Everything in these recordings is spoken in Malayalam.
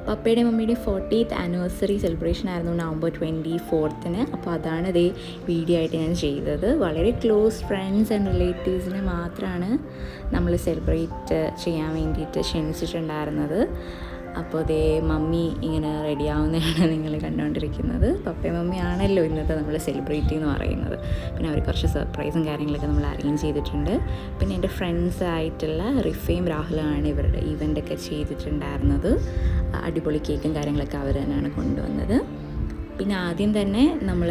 പപ്പയുടെയും മമ്മിയുടെയും 40th ആനിവേഴ്സറി സെലിബ്രേഷൻ ആയിരുന്നു നവംബർ 24th. അപ്പോൾ അതാണ് ഇതേ വീഡിയോ ആയിട്ട് ഞാൻ ചെയ്തത്. വളരെ ക്ലോസ് ഫ്രണ്ട്സ് ആൻഡ് റിലേറ്റീവ്സിനെ മാത്രമാണ് നമ്മൾ സെലിബ്രേറ്റ് ചെയ്യാൻ വേണ്ടിയിട്ട് ക്ഷണിച്ചിട്ടുണ്ടായിരുന്നത്. അപ്പോൾ ഇതേ മമ്മി ഇങ്ങനെ റെഡിയാവുന്നതാണ് നിങ്ങൾ കണ്ടുകൊണ്ടിരിക്കുന്നത്. പപ്പയും മമ്മിയാണല്ലോ ഇന്നത്തെ നമ്മൾ സെലിബ്രേറ്റ് എന്ന് പറയുന്നത്. പിന്നെ അവർ കുറച്ച് സർപ്രൈസും കാര്യങ്ങളൊക്കെ നമ്മൾ അറേഞ്ച് ചെയ്തിട്ടുണ്ട്. പിന്നെ എൻ്റെ ഫ്രണ്ട്സ് ആയിട്ടുള്ള റിഫയും രാഹുലാണ് ഇവരുടെ ഈവൻ്റൊക്കെ ചെയ്തിട്ടുണ്ടായിരുന്നത്. അടിപൊളി കേക്കും കാര്യങ്ങളൊക്കെ അവർ തന്നെയാണ് കൊണ്ടുവന്നത്. പിന്നെ ആദ്യം തന്നെ നമ്മൾ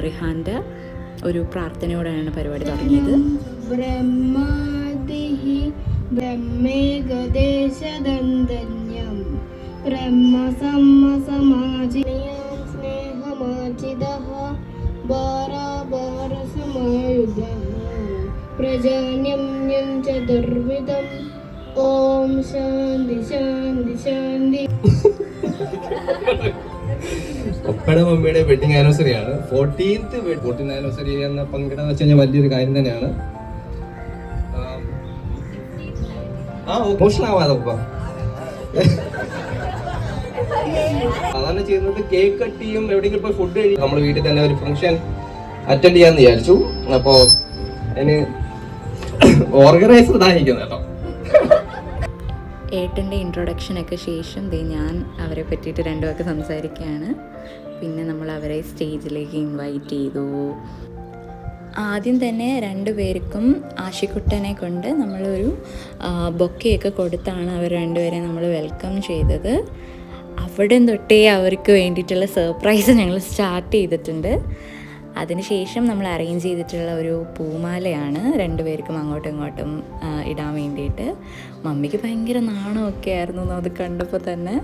റിഹാൻ്റെ ഒരു പ്രാർത്ഥനയോടെയാണ് പരിപാടി തുടങ്ങിയത്. ബ്രഹ്മേകദേശദന്തന്യം ബ്രഹ്മസമ്മസമാജിനയം സ്നേഹമാജിതഃ ഭാരഭാരസമായുധഃ പ്രജാന്യം ചതുർവിധം ഓം ശാന്തി ശാന്തി ശാന്തി. പപ്പയുടെ മമ്മിയുടെ വെഡിങ് ആനിവേഴ്സറി ആണ്. 14th ആനിവേഴ്സറി എന്ന പങ്കിടാന്ന് വെച്ച് കഴിഞ്ഞാൽ വലിയൊരു കാര്യം തന്നെയാണ്. മോഷണാവാതപ്പ അതാണ് ചെയ്യുന്നത്. കേക്ക് കട്ടിയും എവിടെയെങ്കിലും പോയി ഫുഡ് കഴിക്കും. നമ്മൾ വീട്ടിൽ തന്നെ ഒരു ഫംഗ്ഷൻ അറ്റൻഡ് ചെയ്യാന്ന് വിചാരിച്ചു. അപ്പോ അതിന് ഓർഗനൈസർ ഇതായിരിക്കും കേട്ടോ. ഏട്ടൻ്റെ ഇൻട്രൊഡക്ഷനൊക്കെ ശേഷം ഞാൻ അവരെ പറ്റിയിട്ട് രണ്ടു വാക്ക് സംസാരിക്കുകയാണ്. പിന്നെ നമ്മൾ അവരെ സ്റ്റേജിലേക്ക് ഇൻവൈറ്റ് ചെയ്തു. ആദ്യം തന്നെ രണ്ടുപേർക്കും ആഷിക്കുട്ടനെ കൊണ്ട് നമ്മളൊരു ബൊക്കെയൊക്കെ കൊടുത്താണ് അവർ രണ്ടുപേരെ നമ്മൾ വെൽക്കം ചെയ്തത്. അവിടെ തൊട്ടേ അവർക്ക് വേണ്ടിയിട്ടുള്ള സർപ്രൈസ് ഞങ്ങൾ സ്റ്റാർട്ട് ചെയ്തിട്ടുണ്ട്. അതിനുശേഷം നമ്മൾ അറേഞ്ച് ചെയ്തിട്ടുള്ള ഒരു പൂമാലയാണ് രണ്ടുപേർക്കും അങ്ങോട്ടും ഇങ്ങോട്ടും ഇടാൻ വേണ്ടിയിട്ട്. മമ്മിക്ക് ഭയങ്കര നാണമൊക്കെ ആയിരുന്നു അത് കണ്ടപ്പോൾ തന്നെ.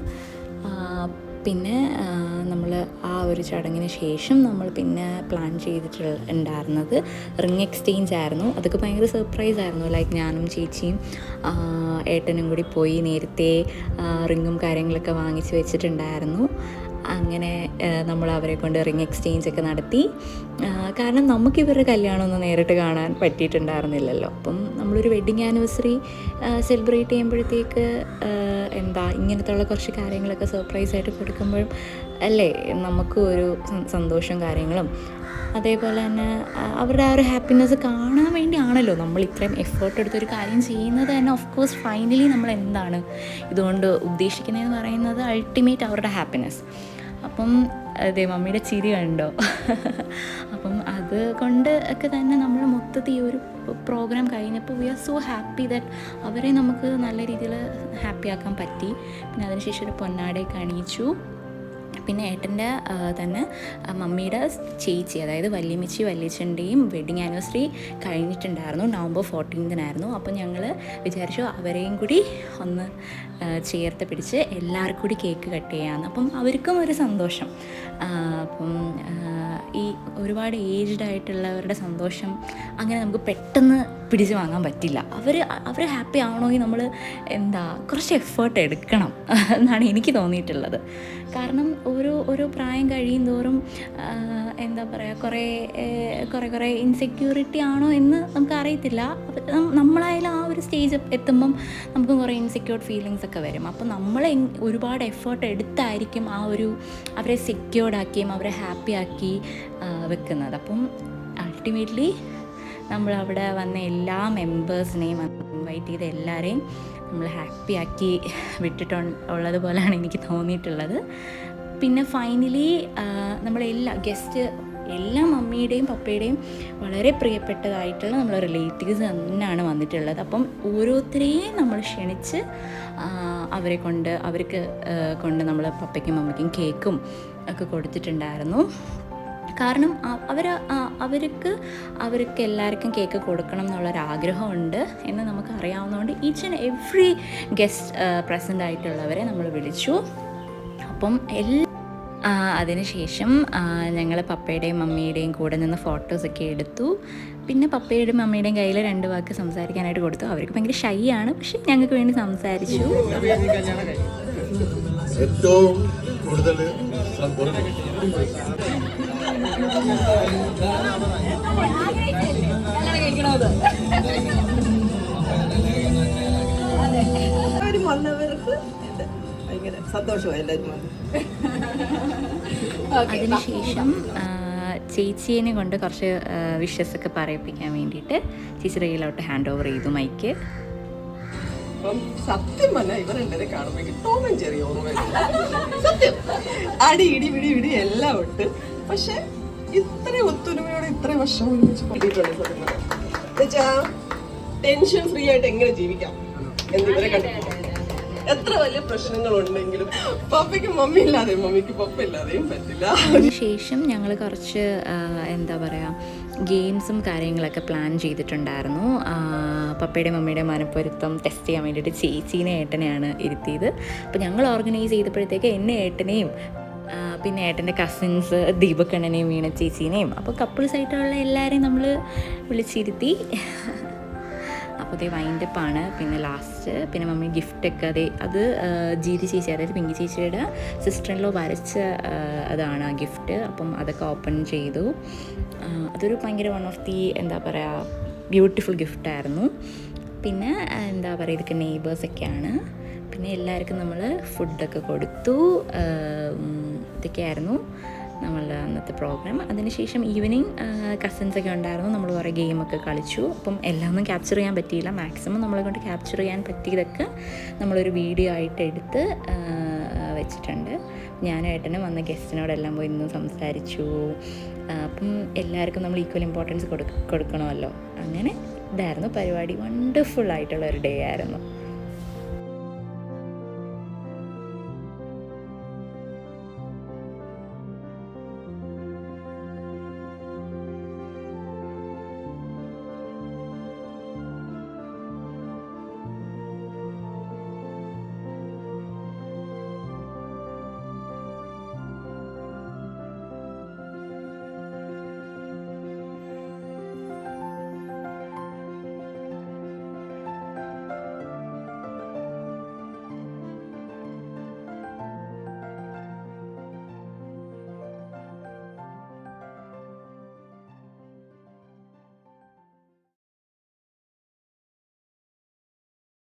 പിന്നെ നമ്മൾ ആ ഒരു ചടങ്ങിന് ശേഷം നമ്മൾ പിന്നെ പ്ലാൻ ചെയ്തിട്ടുണ്ടായിരുന്നത് റിങ് എക്സ്ചേഞ്ച് ആയിരുന്നു. അതൊക്കെ ഭയങ്കര സർപ്രൈസ് ആയിരുന്നു. ലൈക്ക് ഞാനും ചേച്ചിയും ഏട്ടനും കൂടി പോയി നേരത്തെ റിങ്ങും കാര്യങ്ങളൊക്കെ വാങ്ങിച്ച് വെച്ചിട്ടുണ്ടായിരുന്നു. അങ്ങനെ നമ്മൾ അവരെ കൊണ്ട് റിങ് എക്സ്ചേഞ്ച് ഒക്കെ നടത്തി. കാരണം നമുക്ക് ഇവരുടെ കല്യാണമൊന്നും നേരിട്ട് കാണാൻ പറ്റിയിട്ടുണ്ടായിരുന്നില്ലല്ലോ. അപ്പം നമ്മളൊരു വെഡ്ഡിങ് ആനിവേഴ്സറി സെലിബ്രേറ്റ് ചെയ്യുമ്പോഴത്തേക്ക് ഇങ്ങനത്തുള്ള കുറച്ച് കാര്യങ്ങളൊക്കെ സർപ്രൈസായിട്ട് കൊടുക്കുമ്പോഴും അല്ലേ നമുക്ക് ഒരു സന്തോഷവും കാര്യങ്ങളും. അതേപോലെ തന്നെ അവരുടെ ആ ഒരു ഹാപ്പിനെസ് കാണാൻ വേണ്ടിയാണല്ലോ നമ്മൾ ഇത്രയും എഫേർട്ട് എടുത്തൊരു കാര്യം ചെയ്യുന്നത് തന്നെ. ഓഫ് കോഴ്സ് ഫൈനലി നമ്മൾ എന്താണ് ഇതുകൊണ്ട് ഉദ്ദേശിക്കുന്നതെന്ന് പറയുന്നത് അൾട്ടിമേറ്റ് അവരുടെ ഹാപ്പിനെസ്. അപ്പം അതെ മമ്മിയുടെ ചിരി കണ്ടോ. അപ്പം അതുകൊണ്ട് ഒക്കെ തന്നെ നമ്മൾ മൊത്തത്തിൽ ഈ ഒരു പ്രോഗ്രാം കഴിഞ്ഞപ്പോൾ we are so happy that അവരെ നമുക്ക് നല്ല രീതിയിൽ ഹാപ്പി ആക്കാൻ പറ്റി. പിന്നെ അതിനുശേഷം ഒരു പൊന്നാടയൊക്കെ അണിയിച്ചു. പിന്നെ ഏട്ടൻ്റെ തന്നെ മമ്മിയുടെ ചേച്ചി, അതായത് വല്യച്ഛൻ്റെയും വെഡ്ഡിങ് ആനിവേഴ്സറി കഴിഞ്ഞിട്ടുണ്ടായിരുന്നു. November 14th. അപ്പം ഞങ്ങൾ വിചാരിച്ചു അവരെയും കൂടി ഒന്ന് ചേർത്ത് പിടിച്ച് എല്ലാവർക്കും കൂടി കേക്ക് കട്ട് ചെയ്യാമെന്ന്. അപ്പം അവർക്കും ഒരു സന്തോഷം. അപ്പം ഈ ഒരുപാട് ഏജ്ഡ് ആയിട്ടുള്ളവരുടെ സന്തോഷം അങ്ങനെ നമുക്ക് പെട്ടെന്ന് പിടിച്ച് വാങ്ങാൻ പറ്റില്ല. അവർ ഹാപ്പി ആവണമെങ്കിൽ നമ്മൾ കുറച്ച് എഫേർട്ട് എടുക്കണം എന്നാണ് എനിക്ക് തോന്നിയിട്ടുള്ളത്. കാരണം ഓരോ പ്രായം കഴിയും തോറും കുറേ ഇൻസെക്യൂരിറ്റി ആണോ എന്ന് നമുക്ക് അറിയത്തില്ല. നമ്മളായാലും ആ ഒരു സ്റ്റേജ് എത്തുമ്പം നമുക്ക് കുറേ ഇൻസെക്യൂർ ഫീലിങ്സ് ഒക്കെ വരും. അപ്പം നമ്മൾ ഒരുപാട് എഫേർട്ട് എടുത്തായിരിക്കും അവരെ സെക്യൂർഡാക്കിയും അവരെ ഹാപ്പി ആക്കി വെക്കുന്നത്. അപ്പം അൾട്ടിമേറ്റ്ലി നമ്മളവിടെ വന്ന എല്ലാ മെമ്പേഴ്സിനെയും ഇൻവൈറ്റ് ചെയ്ത എല്ലാവരെയും നമ്മൾ ഹാപ്പി ആക്കി വിട്ടിട്ടുള്ളതുപോലെയാണ് എനിക്ക് തോന്നിയിട്ടുള്ളത്. പിന്നെ ഫൈനലി എല്ലാ മമ്മിയുടെയും പപ്പയുടെയും വളരെ പ്രിയപ്പെട്ടതായിട്ടുള്ള നമ്മളെ റിലേറ്റീവ്സ് തന്നെയാണ് വന്നിട്ടുള്ളത്. അപ്പം ഓരോരുത്തരെയും നമ്മൾ ക്ഷണിച്ച് അവർക്ക് കൊണ്ട് നമ്മൾ പപ്പയ്ക്കും മമ്മിക്കും കേക്കും ഒക്കെ കൊടുത്തിട്ടുണ്ടായിരുന്നു. കാരണം അവർക്ക് എല്ലാവർക്കും കേക്ക് കൊടുക്കണം എന്നുള്ളൊരാഗ്രഹമുണ്ട് എന്ന് നമുക്ക് അറിയാവുന്നതുകൊണ്ട് each and every guest present ആയിട്ടുള്ളവരെ നമ്മൾ വിളിച്ചു. അപ്പം അതിനുശേഷം ഞങ്ങൾ പപ്പയുടെയും മമ്മിയുടെയും കൂടെ നിന്ന് ഫോട്ടോസൊക്കെ എടുത്തു. പിന്നെ പപ്പയുടെയും മമ്മിയുടെയും കയ്യിൽ 2 വാക്ക് സംസാരിക്കാനായിട്ട് കൊടുത്തു. അവർക്ക് ഭയങ്കര ഷൈ ആണ്, പക്ഷെ ഞങ്ങൾക്ക് വേണ്ടി സംസാരിച്ചു. ഏറ്റവും കൂടുതൽ ഭയങ്കര സന്തോഷമായി എല്ലാവരും വന്നു. അതിനുശേഷം ചേച്ചീനെ കൊണ്ട് കുറച്ച് വിഷസ് ഒക്കെ പറയിപ്പിക്കാൻ വേണ്ടിയിട്ട് ചേച്ചിയുടെ കയ്യിലോട്ട് ഹാൻഡ് ഓവർ ചെയ്തു മൈക്ക്. അപ്പം സത്യം പറഞ്ഞാൽ ഇവരെന്നെ കാണുമ്പോൾ ടോം ആൻഡ് ജെറി ഓർമ്മ സത്യം അടി ഇടി പിടി പിടി എല്ലാം ഉണ്ട്. പക്ഷെ ഇത്രയും ഒത്തൊരുമയോടെ ഇത്രയും വർഷം ഒരുമിച്ച് കൂട്ടിയിട്ടുണ്ട്. ടെൻഷൻ ഫ്രീ ആയിട്ട് എങ്ങനെ ജീവിക്കാം എന്നിവരെ കണ്ടിട്ടുണ്ട്. എത്ര വലിയ പ്രശ്നങ്ങളുണ്ടെങ്കിലും പപ്പയ്ക്ക് മമ്മി ഇല്ലാതെയും മമ്മിക്ക് പപ്പ ഇല്ലാതെയും പറ്റില്ല. അതിനുശേഷം ഞങ്ങൾ കുറച്ച് എന്താ പറയുക ഗെയിംസും കാര്യങ്ങളൊക്കെ പ്ലാൻ ചെയ്തിട്ടുണ്ടായിരുന്നു. പപ്പയുടെ മമ്മിയുടെ മനപ്പൊരുത്തം ടെസ്റ്റ് ചെയ്യാൻ വേണ്ടിയിട്ട് ചേച്ചീനെ ഏട്ടനെയാണ് ഇരുത്തിയത്. അപ്പോൾ ഞങ്ങൾ ഓർഗനൈസ് ചെയ്തപ്പോഴത്തേക്ക് എന്നെ ഏട്ടനെയും പിന്നെ ഏട്ടൻ്റെ കസിൻസ് ദീപക്കണ്ണനെയും വീണ ചേച്ചീനെയും അപ്പോൾ കപ്പിൾസായിട്ടുള്ള എല്ലാവരെയും നമ്മൾ വിളിച്ചിരുത്തി. അപ്പോൾ അതേ വൈൻഡപ്പാണ്. പിന്നെ ലാസ്റ്റ് പിന്നെ മമ്മി ഗിഫ്റ്റൊക്കെ അത് ജീതി ചേച്ചി അതായത് പിങ്കി ചേച്ചിയുടെ സിസ്റ്റർ ഇൻ ലോ വരച്ച അതാണ് ആ ഗിഫ്റ്റ്. അപ്പം അതൊക്കെ ഓപ്പൺ ചെയ്തു. അതൊരു ഭയങ്കര വൺ ഓഫ് ദി എന്താ പറയുക ബ്യൂട്ടിഫുൾ ഗിഫ്റ്റായിരുന്നു. പിന്നെ എന്താ പറയുക ഇതൊക്കെ നെയ്ബേഴ്സൊക്കെയാണ്. പിന്നെ എല്ലാവർക്കും നമ്മൾ ഫുഡൊക്കെ കൊടുത്തു. ഇതൊക്കെയായിരുന്നു നമ്മളുടെ അന്നത്തെ പ്രോഗ്രാം. അതിനുശേഷം ഈവനിങ് കസിൻസൊക്കെ ഉണ്ടായിരുന്നു. നമ്മൾ കുറേ ഗെയിമൊക്കെ കളിച്ചു. അപ്പം എല്ലാം ഒന്നും ക്യാപ്ചർ ചെയ്യാൻ പറ്റിയില്ല. മാക്സിമം നമ്മളെ കൊണ്ട് ക്യാപ്ചർ ചെയ്യാൻ പറ്റിയതൊക്കെ നമ്മളൊരു വീഡിയോ ആയിട്ട് എടുത്ത് വെച്ചിട്ടുണ്ട്. ഞാനും ഏട്ടനും വന്ന ഗസ്റ്റിനോടെല്ലാം പോയി ഇന്ന് സംസാരിച്ചു. അപ്പം എല്ലാവർക്കും നമ്മൾ ഈക്വൽ ഇമ്പോർട്ടൻസ് കൊടുക്കണമല്ലോ. അങ്ങനെ ഇതായിരുന്നു പരിപാടി. വണ്ടർഫുൾ ആയിട്ടുള്ളൊരു ഡേ ആയിരുന്നു.